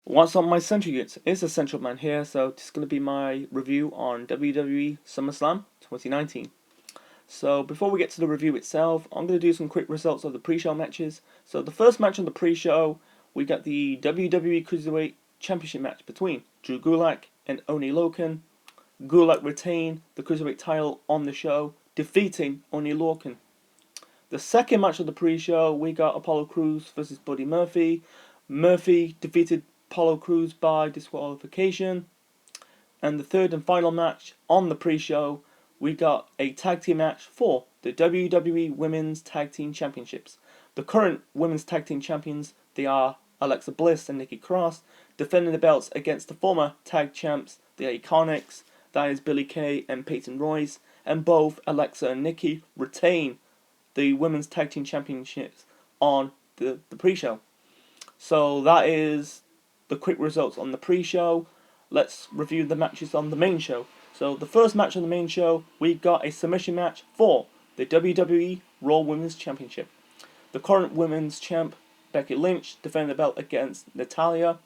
What's on my Central Units? It's the Central Man here, so this is going to be my review on WWE Summerslam 2019. So before we get to the review itself, I'm going to do some quick results of the pre-show matches. So the first match on the pre-show, we got the WWE Cruiserweight Championship match between Drew Gulak and Oni Lorcan. Gulak retained the Cruiserweight title on the show, defeating Oni Lorcan. The second match of the pre-show, we got Apollo Crews versus Buddy Murphy. Murphy defeated Apollo Crews by disqualification. And the third and final match on the pre-show, we got a tag team match for the WWE Women's Tag Team Championships. The current Women's Tag Team Champions, they are Alexa Bliss and Nikki Cross, defending the belts against the former tag champs, the Iconics, that is Billie Kay and Peyton Royce, and both Alexa and Nikki retain the Women's Tag Team Championships on the pre-show. So that is the quick results on the pre-show. Let's review the matches on the main show. So the first match on the main show, we got a submission match for the WWE Raw Women's Championship. The current Women's Champ, Becky Lynch, defending the belt against Natalya.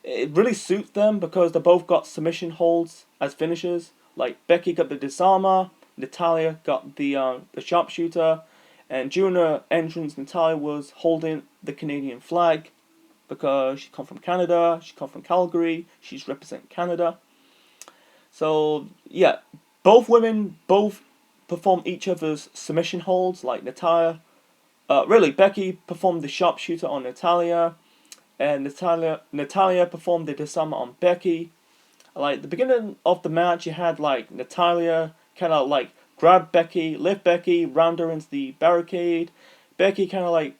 It really suits them because they both got submission holds as finishers. Like Becky got the disarmer, Natalya got the sharpshooter, and during her entrance, Natalya was holding the Canadian flag because she come from Canada, she come from Calgary, she's representing Canada. So yeah, both women perform each other's submission holds. Like Natalya, Becky performed the sharpshooter on Natalya, and Natalya performed the disarmer on Becky. Like the beginning of the match, you had like Natalya kind of like grab Becky, lift Becky, round her into the barricade. Becky kind of like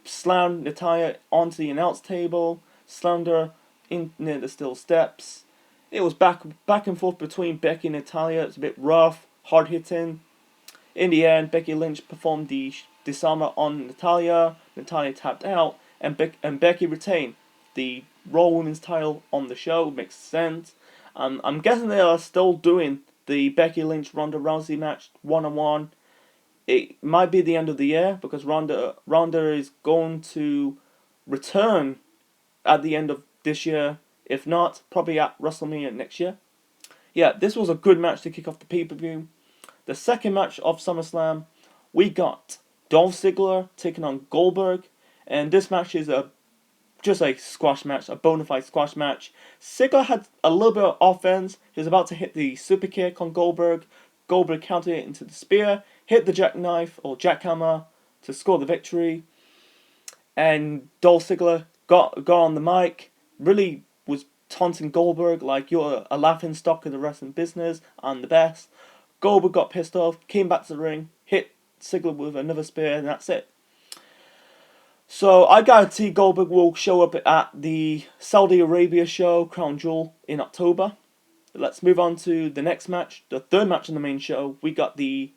slammed Natalya onto the announce table, slammed her in near the steel steps. It was back and forth between Becky and Natalya. It's a bit rough, hard hitting. In the end, Becky Lynch performed the disarmer on Natalya. Natalya tapped out, and Becky retained the Raw Women's title on the show. Makes sense. I'm guessing they are still doing the Becky Lynch Ronda Rousey match 1-on-1. It might be the end of the year because Ronda is going to return at the end of this year. If not, probably at WrestleMania next year. Yeah, this was a good match to kick off the pay-per-view. The second match of SummerSlam, we got Dolph Ziggler taking on Goldberg. And this match is just a squash match, a bona fide squash match. Ziggler had a little bit of offense. He was about to hit the super kick on Goldberg. Goldberg countered it into the spear, hit the jackknife or jackhammer to score the victory. And Dolph Ziggler got on the mic, really was taunting Goldberg like, you're a laughing stock of the wrestling business, I'm the best. Goldberg got pissed off, came back to the ring, hit Ziggler with another spear, and that's it. So I guarantee Goldberg will show up at the Saudi Arabia show, Crown Jewel, in October. Let's move on to the next match, the third match on the main show. We got the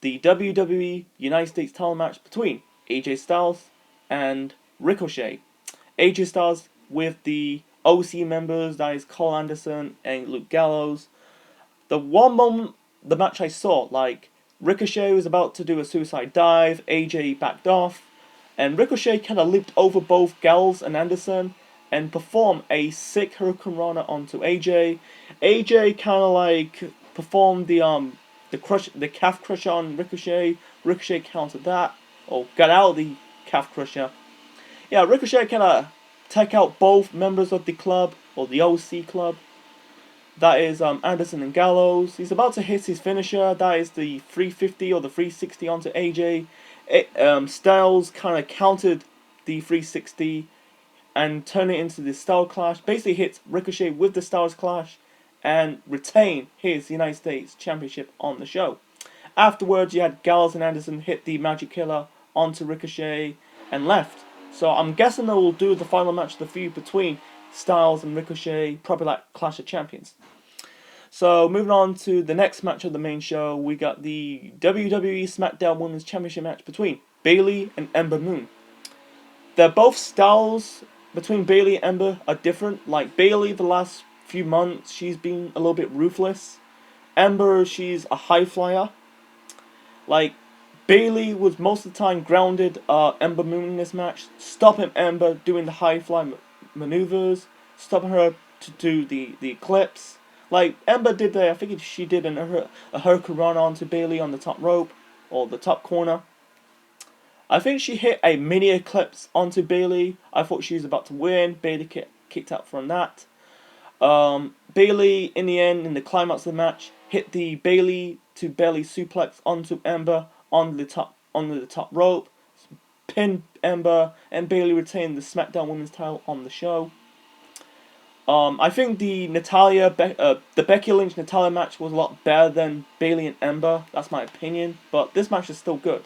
WWE United States title match between AJ Styles and Ricochet. AJ Styles with the OC members, that is Cole Anderson and Luke Gallows. The one moment the match I saw, like Ricochet was about to do a suicide dive, AJ backed off, and Ricochet kind of leaped over both Gallows and Anderson and performed a sick Hurricane Rana onto AJ. AJ kind of like performed the calf crusher on Ricochet. Ricochet countered that, or got out of the calf crusher. Yeah, Ricochet kind of take out both members of the club, or the OC club. That is Anderson and Gallows. He's about to hit his finisher. That is the 350 or the 360 onto AJ. Styles kind of countered the 360 and turned it into the Style Clash. Basically hits Ricochet with the Styles Clash and retain his United States Championship on the show. Afterwards, you had Gallows and Anderson hit the Magic Killer onto Ricochet and left. So I'm guessing they will do the final match of the feud between Styles and Ricochet, probably like Clash of Champions. So moving on to the next match of the main show, we got the WWE SmackDown Women's Championship match between Bayley and Ember Moon. They're both styles between Bayley and Ember are different. Like Bayley, the last few months, she's been a little bit ruthless. Ember, she's a high flyer. Like Bayley was most of the time grounded Ember Moon in this match, stopping Ember doing the high fly maneuvers, stopping her to do the eclipse. Like Ember did I think she did a hurricane run onto Bayley on the top rope, or the top corner. I think she hit a mini eclipse onto Bayley. I thought she was about to win. Bayley kicked out from that. Bayley, in the end, in the climax of the match, hit the Bayley to belly suplex onto Ember on the top rope, pinned Ember, and Bayley retained the SmackDown Women's title on the show. I think the the Becky Lynch Natalya match was a lot better than Bayley and Ember. That's my opinion, but this match is still good.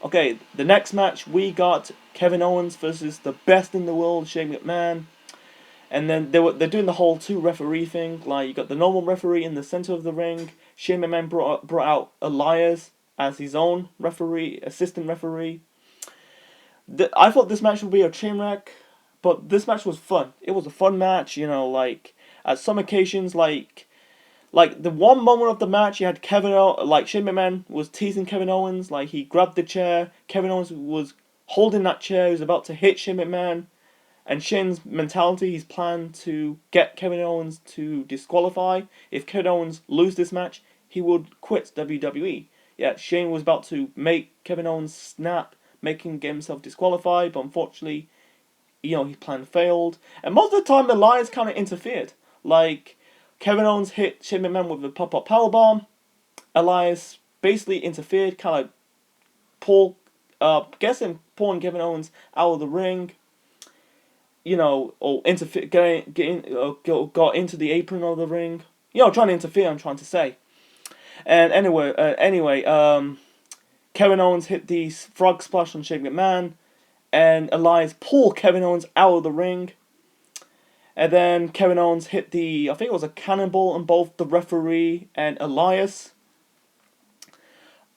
Okay, the next match we got Kevin Owens versus the best in the world, Shane McMahon. And then they're doing the whole 2 referee thing. Like, you got the normal referee in the center of the ring. Shane McMahon brought out Elias as his own assistant referee. I thought this match would be a train wreck, but this match was fun. It was a fun match, like, at some occasions, like the one moment of the match, you had Shane McMahon was teasing Kevin Owens, like, he grabbed the chair, Kevin Owens was holding that chair, he was about to hit Shane McMahon. And Shane's mentality, his plan to get Kevin Owens to disqualify. If Kevin Owens lose this match, he would quit WWE. Yeah, Shane was about to make Kevin Owens snap, make him get himself disqualified, but unfortunately, his plan failed. And most of the time, Elias kind of interfered. Like, Kevin Owens hit Shane McMahon with a pop-up powerbomb. Elias basically interfered, kind of pulling Kevin Owens out of the ring. Or interfere, got into the apron of the ring. Trying to interfere, I'm trying to say. And anyway, Kevin Owens hit the frog splash on Shane McMahon, and Elias pulled Kevin Owens out of the ring. And then Kevin Owens hit I think it was a cannonball on both the referee and Elias.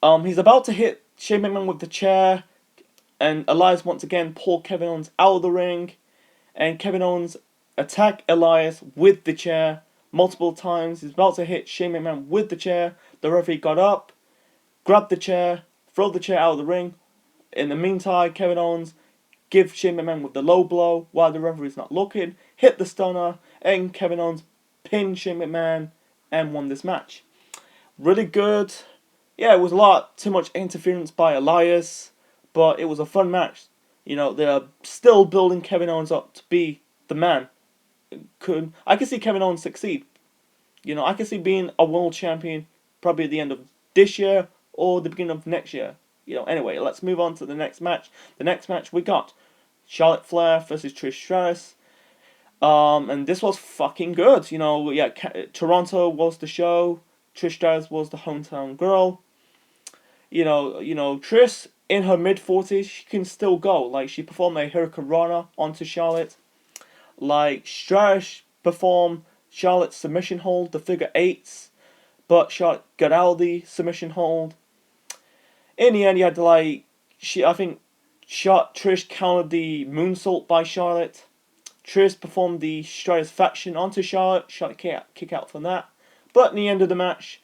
He's about to hit Shane McMahon with the chair, and Elias once again pulled Kevin Owens out of the ring. And Kevin Owens attacked Elias with the chair multiple times. He's about to hit Shane McMahon with the chair. The referee got up, grabbed the chair, threw the chair out of the ring. In the meantime, Kevin Owens gives Shane McMahon with the low blow while the referee's not looking, hit the stunner, and Kevin Owens pinned Shane McMahon and won this match. Really good. Yeah, it was a lot too much interference by Elias, but it was a fun match. They're still building Kevin Owens up to be the man. I can see Kevin Owens succeed. I can see being a world champion probably at the end of this year or the beginning of next year. Anyway, let's move on to the next match. The next match we got Charlotte Flair versus Trish Stratus. And this was fucking good. Toronto was the show. Trish Stratus was the hometown girl. Trish, in her mid-40s, she can still go. Like, she performed a Hurricane Rana onto Charlotte. Like, Stratus performed Charlotte's submission hold, the figure 8s, but Charlotte got out of the submission hold. In the end, you had to, I think Trish countered the moonsault by Charlotte. Trish performed the Stratus faction onto Charlotte. Charlotte kick out from that. But in the end of the match,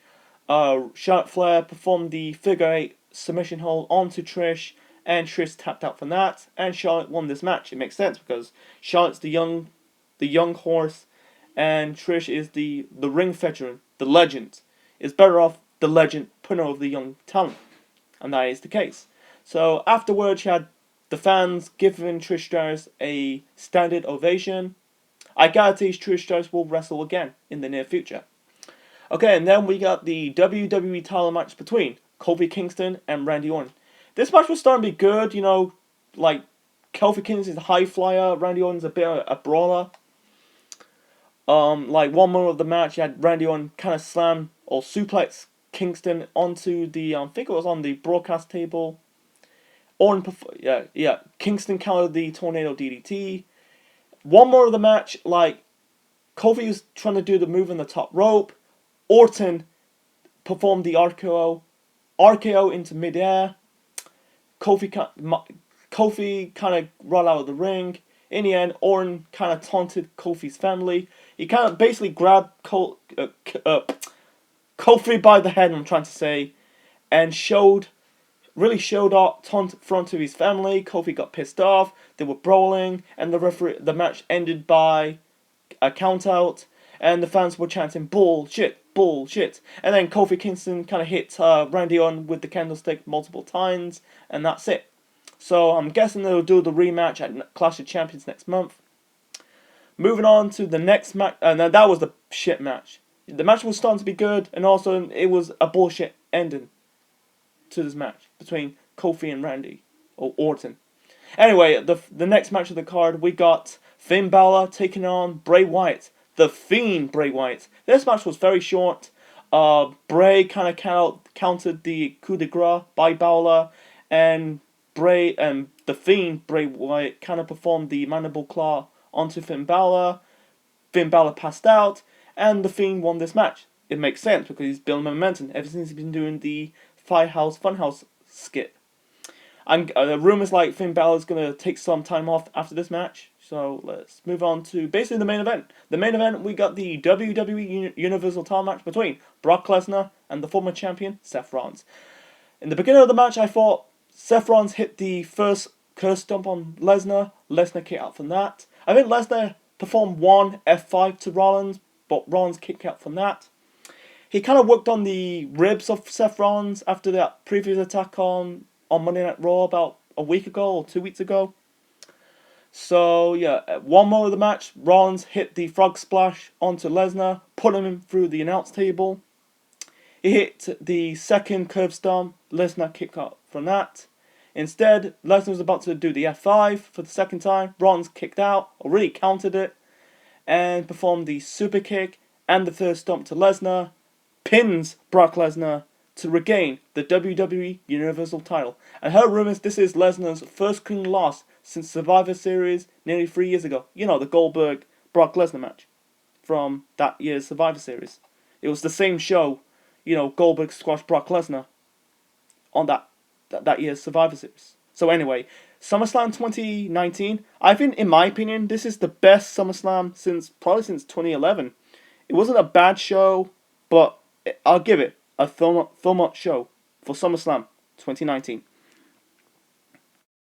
Charlotte Flair performed the figure 8 submission hold onto Trish, and Trish tapped out from that, and Charlotte won this match. It makes sense because Charlotte's the young horse, and Trish is the ring veteran, the legend. It's better off the legend putting over the young talent, and that is the case. So afterwards, you had the fans giving Trish Stratus a standing ovation. I guarantee Trish Stratus will wrestle again in the near future. Okay, and then we got the WWE title match between Kofi Kingston and Randy Orton. This match was starting to be good, like Kofi Kingston is a high flyer, Randy Orton's a bit of a brawler. Like one moment of the match, you had Randy Orton kind of slam or suplex Kingston onto the, I think it was on the broadcast table. Kingston countered the tornado DDT. One more of the match, like Kofi was trying to do the move on the top rope. Orton performed the RKO into midair. Kofi kind of rolled out of the ring. In the end, Orton kind of taunted Kofi's family. He kind of basically grabbed Kofi by the head, I'm trying to say, and showed really showed off in front of his family. Kofi got pissed off. They were brawling, and the match ended by a count out, and the fans were chanting bullshit, bullshit. And then Kofi Kingston kind of hit Randy Orton with the candlestick multiple times, and that's it. So I'm guessing they'll do the rematch at Clash of Champions next month. Moving on to the next match, and that was the shit match. The match was starting to be good, and also it was a bullshit ending to this match between Kofi and Randy or Orton. Anyway, the next match of the card, we got Finn Balor taking on Bray Wyatt, the Fiend Bray Wyatt. This match was very short. Bray kind of countered the coup de grace by Balor, and the Fiend Bray Wyatt kind of performed the mandible claw onto Finn Balor. Finn Balor passed out, and the Fiend won this match. It makes sense because he's building momentum ever since he's been doing the Firehouse Funhouse skit. And rumors like Finn Balor's going to take some time off after this match. So let's move on to basically the main event. The main event, we got the WWE Universal title match between Brock Lesnar and the former champion Seth Rollins. In the beginning of the match, I thought Seth Rollins hit the first curse stomp on Lesnar. Lesnar kicked out from that. I think Lesnar performed one F5 to Rollins, but Rollins kicked out from that. He kind of worked on the ribs of Seth Rollins after that previous attack on Monday Night Raw about a week ago or 2 weeks ago. So yeah, one more of the match, Rollins hit the frog splash onto Lesnar, putting him through the announce table. He hit the second curb stomp, Lesnar kicked out from that. Instead, Lesnar was about to do the F5 for the second time. Rollins kicked out, or really countered it, and performed the super kick and the third stomp to Lesnar. Pins Brock Lesnar to regain the WWE Universal title. And her rumors, this is Lesnar's first clean loss since Survivor Series nearly 3 years ago. You know, the Goldberg-Brock Lesnar match from that year's Survivor Series. It was the same show, you know, Goldberg squashed Brock Lesnar on that year's Survivor Series. So anyway, SummerSlam 2019, I think, in my opinion, this is the best SummerSlam probably since 2011. It wasn't a bad show, but I'll give it a thumb up show for SummerSlam 2019.